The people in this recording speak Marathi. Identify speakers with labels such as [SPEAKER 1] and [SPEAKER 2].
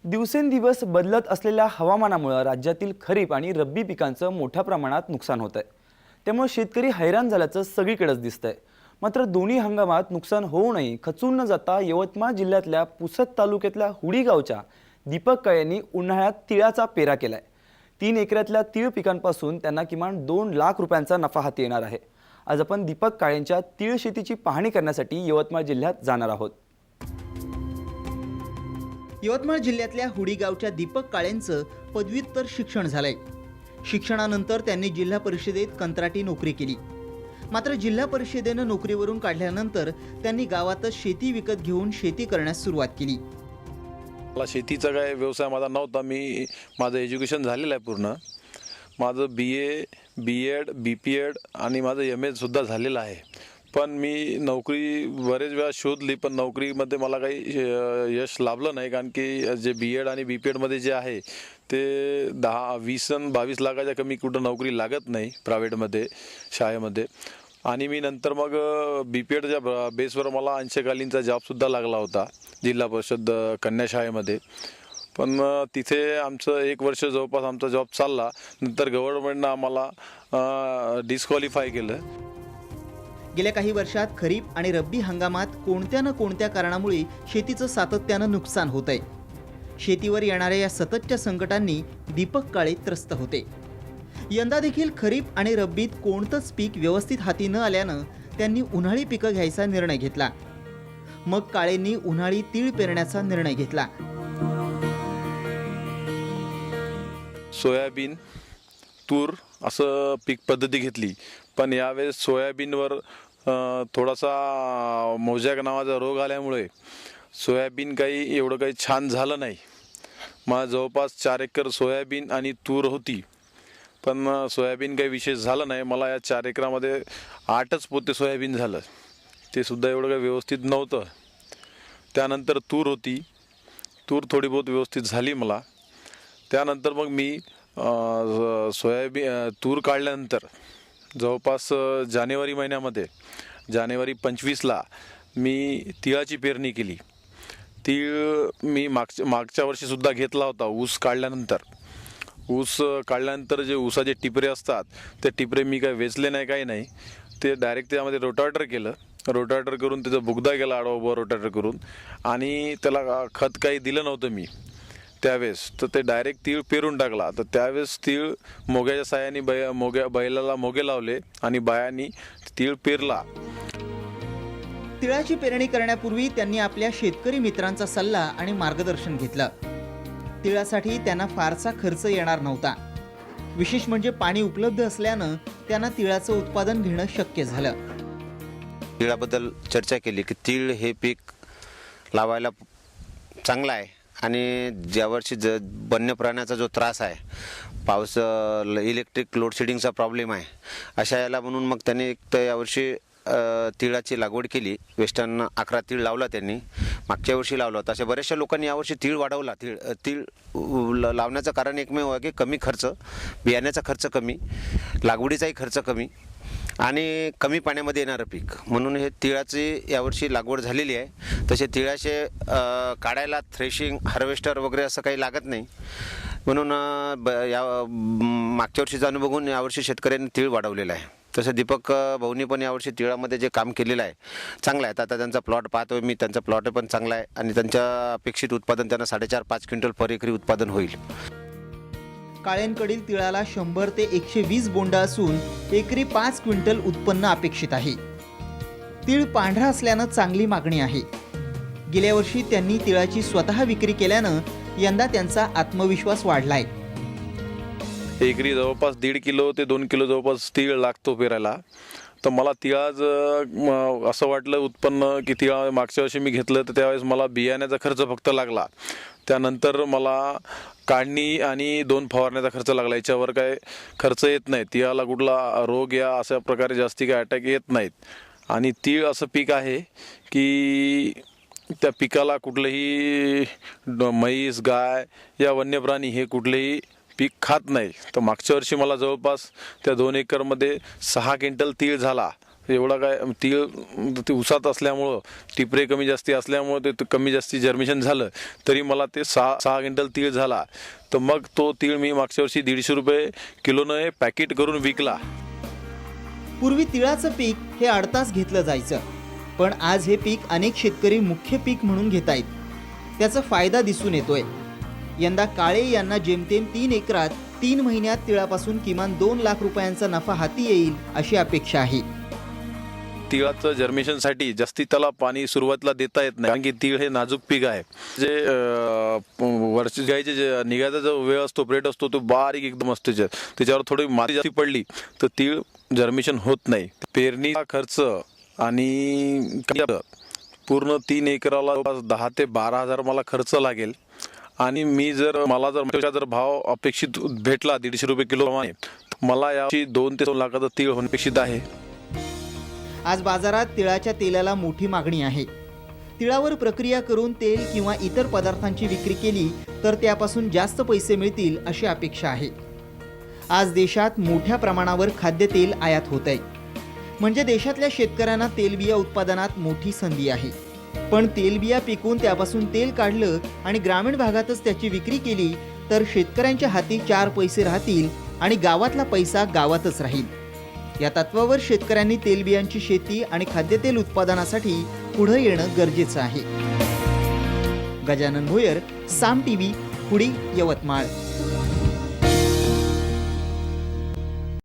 [SPEAKER 1] दिवसेंदिवस बदलत असलेल्या हवामानामुळे राज्यातील खरीप आणि रब्बी पिकांचं मोठ्या प्रमाणात नुकसान होत आहे। त्यामुळे शेतकरी हैराण झाल्याचं सगळीकडेच दिसतंय। मात्र दोन्ही हंगामात नुकसान होऊ नये खचून न जाता यवतमाळ जिल्ह्यातल्या पुसद तालुक्यातल्या हुडी गावच्या दीपक काळे यांनी उन्हाळ्यात तिळाचा पेरा केलाय। 3 एकरातल्या तीळ पिकांपासून त्यांना किमान 2 लाख रुपयांचा नफा हाती येणार आहे। आज आपण दीपक काळेंच्या तीळ शेतीची पाहणी करण्यासाठी यवतमाळ जिल्ह्यात जाणार आहोत।
[SPEAKER 2] यवतमाळ जिल्ह्यातल्या हुडी गावच्या दीपक काळेंचं पदव्युत्तर शिक्षण झालंय। शिक्षणानंतर त्यांनी जिल्हा परिषदेत कंत्राटी नोकरी केली। मात्र जिल्हा परिषदेनं नोकरीवरून काढल्यानंतर त्यांनी गावातच शेती विकत घेऊन शेती करण्यास सुरुवात केली।
[SPEAKER 3] मला शेतीचा काय व्यवसाय माझा नव्हता। माझं एज्युकेशन झालेलं आहे पूर्ण। माझं BA, B.Ed, B.Ped आणि माझं MA सुद्धा झालेलं आहे। पण मी नोकरी बरेच वेळा शोधली, पण नोकरीमध्ये मला काही यश लाभलं नाही, कारण की जे B.Ed आणि B.Ped मध्ये जे आहे ते 10, 20 आणि 22 लाखाच्या कमी कुठं नोकरी लागत नाही प्रायव्हेटमध्ये, शाळेमध्ये। आणि मी नंतर मग B.Pedच्या बेसवर मला अंशकालीनचा जॉबसुद्धा लागला होता जिल्हा परिषद कन्या शाळेमध्ये। पण तिथे आमचं 1 वर्ष जवळपास आमचा जॉब चालला। नंतर गव्हर्नमेंटनं आम्हाला डिस्क्वालिफाय केलं।
[SPEAKER 2] गेल्या काही वर्षात खरीप आणि रब्बी हंगामात कोणत्या न कोणत्या कारणामुळे शेतीचं सातत्यानं नुकसान होत आहे। शेतीवर येणाऱ्या या सततच्या संकटांनी दीपक काळे त्रस्त होते। यंदा देखील खरीप आणि रब्बीत कोणतंच पीक व्यवस्थित हाती न आल्यानं त्यांनी उन्हाळी पिकं घ्यायचा निर्णय घेतला। मग काळेंनी उन्हाळी तीळ पेरण्याचा निर्णय घेतला।
[SPEAKER 3] सोयाबीन, तूर असं पीक पद्धती घेतली। पण यावेळेस सोयाबीनवर थोडासा मोजॅक नावाचा रोग आल्यामुळे सोयाबीन एवढं काही छान झालं नाही। मला जवळपास 4 एकर सोयाबीन आणि तूर होती, पण सोयाबीन काही विशेष झालं नाही। मला या 4 एकरामध्ये 8च पोते सोयाबीन झालं, ते सुद्धा एवढं काही व्यवस्थित नव्हतं। त्यानंतर तूर होती, तूर थोडी बहुत व्यवस्थित झाली मला। त्यानंतर मग मी तूर काढल्यानंतर जवळपास जानेवारी महिन्यामध्ये, जानेवारी 25ला मी तिळाची पेरणी केली। तीळ मी मागच्या वर्षीसुद्धा घेतला होता। ऊस काढल्यानंतर जे ऊसाचे टिपरे असतात ते टिपरे मी काही वेचले नाही, काही नाही। ते डायरेक्ट त्यामध्ये रोटावेटर केलं, रोटावेटर करून त्याचा बुगदा केला आडवा उभा रोटावेटर करून, आणि त्याला खत काही दिलं नव्हतं मी त्यावेळेस। तर ते डायरेक्ट तीळ पेरून टाकला। तर त्यावेळेस तीळ मोग्याच्या साहाय्याने बैलाला मोगे लावले आणि बायांनी तीळ पेरला।
[SPEAKER 2] तिळाची पेरणी करण्यापूर्वी त्यांनी आपल्या शेतकरी मित्रांचा सल्ला आणि मार्गदर्शन घेतलं। तिळासाठी त्यांना फारसा खर्च येणार नव्हता। विशेष म्हणजे पाणी उपलब्ध असल्यानं त्यांना तिळाचं उत्पादन घेणं शक्य झालं।
[SPEAKER 4] तिळाबद्दल चर्चा केली की तीळ हे पीक लावायला चांगलं आहे, आणि ज्यावर्षी वन्य प्राण्याचा जो त्रास आहे, पाऊस, इलेक्ट्रिक लोड शेडिंगचा प्रॉब्लेम आहे, अशा याला म्हणून मग त्यांनी एक तर यावर्षी तिळाची लागवड केली। वेस्टर्न 11 तीळ लावला त्यांनी, मागच्या वर्षी लावला होता। अशा बऱ्याचशा लोकांनी यावर्षी तीळ वाढवला। तीळ लावण्याचं कारण एकमेव आहे की कमी खर्च, बियाण्याचा खर्च कमी, लागवडीचाही खर्च कमी आणि कमी पाण्यामध्ये येणारं पीक, म्हणून हे तिळाची यावर्षी लागवड झालेली आहे। तसे तिळाचे काढायला थ्रेशिंग, हार्वेस्टर वगैरे असं काही लागत नाही, म्हणून मागच्या वर्षीचा अनुभव बघून यावर्षी शेतकऱ्यांनी तीळ वाढवलेला आहे। तसं दीपक भाऊनी पण यावर्षी तिळामध्ये जे काम केलेलं आहे चांगलं आहे। आता त्यांचा प्लॉट पाहतोय मी, त्यांचा प्लॉट पण चांगला आहे आणि त्यांच्या अपेक्षित उत्पादन त्यांना 4.5-5 क्विंटल पर एकरी उत्पादन होईल।
[SPEAKER 2] काळेंकडील तिळाला 100 ते 120 बोंड असून एकरी 5 क्विंटल उत्पन्न अपेक्षित आहे। तीळ पांढरा असल्यानं चांगली मागणी आहे। गेल्या वर्षी त्यांनी तिळाची स्वतः विक्री केल्यानं यंदा त्यांचा आत्मविश्वास वाढलाय।
[SPEAKER 3] एकरी जवळपास 1.5 किलो ते 2 किलो जवळपास तीळ लागतो पेरायला। तर मला तिळाचं असं वाटलं उत्पन्न की तिळा मागच्या वर्षी मी घेतलं तर त्यावेळेस मला बियाण्याचा खर्च फक्त लागला। त्यानंतर मला काढणी आणि 2 फवारण्याचा खर्च लागला। याच्यावर काय खर्च येत नाही। तिळाला कुठला रोग या अशा प्रकारे जास्ती काय अटॅक येत नाहीत। आणि तीळ असं पीक आहे की त्या पिकाला कुठलंही म्हैस, गाय या वन्य प्राणी हे कुठलेही पीक खात नाही। तर मागच्या वर्षी मला जवळपास त्या 2 एकरमध्ये 6 क्विंटल तीळ झाला। एवढा काय तीळ ते उसात असल्यामुळं टिपरे कमी जास्ती असल्यामुळं ते कमी जास्ती जर्मिशन झालं तरी मला ते 6 क्विंटल तीळ झाला. तर मग तो तीळ मी मागच्या वर्षी 150 रुपये किलोनं पॅकेट करून विकला.
[SPEAKER 2] पूर्वी तिळाचं पीक हे 8 तास घेतलं जायचं, पण आज हे पीक अनेक शेतकरी मुख्य पीक म्हणून घेत आहेत. त्याचा फायदा दिसून येतोय. यंदा काळे यांना जेमतेम 3 एकरात 3 महिन्यात तिळापासून किमान 2 लाख रुपयांचा नफा हाती येईल अशी अपेक्षा आहे.
[SPEAKER 3] तिळाचं जर्मिशनसाठी जास्ती त्याला पाणी सुरुवातीला देता येत नाही, कारण की तीळ हे नाजूक पीक आहे. जे वर्ष गायचे जे निघायचा जो वेळ असतो, पिरियड असतो, तो बारीक एकदम असतो. त्याच्यावर थोडी माती जास्ती पडली तर तीळ जर्मिशन होत नाही. पेरणीचा खर्च आणि पूर्ण 3 एकराला 10 ते 12 हजार मला खर्च लागेल. आणि मला जर भाव अपेक्षित भेटला 150 रुपये किलो प्रमाणे, मला यावर्षी 2 ते 3 लाखाचा तीळ होणे अपेक्षित आहे.
[SPEAKER 2] आज बाजारात तिळाच्या तेलाला मोठी मागणी आहे. तिळावर प्रक्रिया करून तेल किंवा इतर पदार्थांची विक्री केली तर त्यापासून जास्त पैसे मिळतील अशी अपेक्षा आहे. आज देशात मोठ्या प्रमाणावर खाद्यतेल आयात होत आहे, म्हणजे देशातल्या शेतकऱ्यांना तेलबिया उत्पादनात मोठी संधी आहे. पण तेलबिया पिकून त्यापासून तेल काढलं आणि ग्रामीण भागातच त्याची विक्री केली तर शेतकऱ्यांच्या हाती 4 पैसे राहतील आणि गावातला पैसा गावातच राहील. या तत्वावर शेतकऱ्यांनी तेलबियांची शेती आणि खाद्यतेल उत्पादनासाठी पुढे येणं गरजेचं आहे. गजानन भोयर, साम टीव्ही, पुणे, यवतमाळ.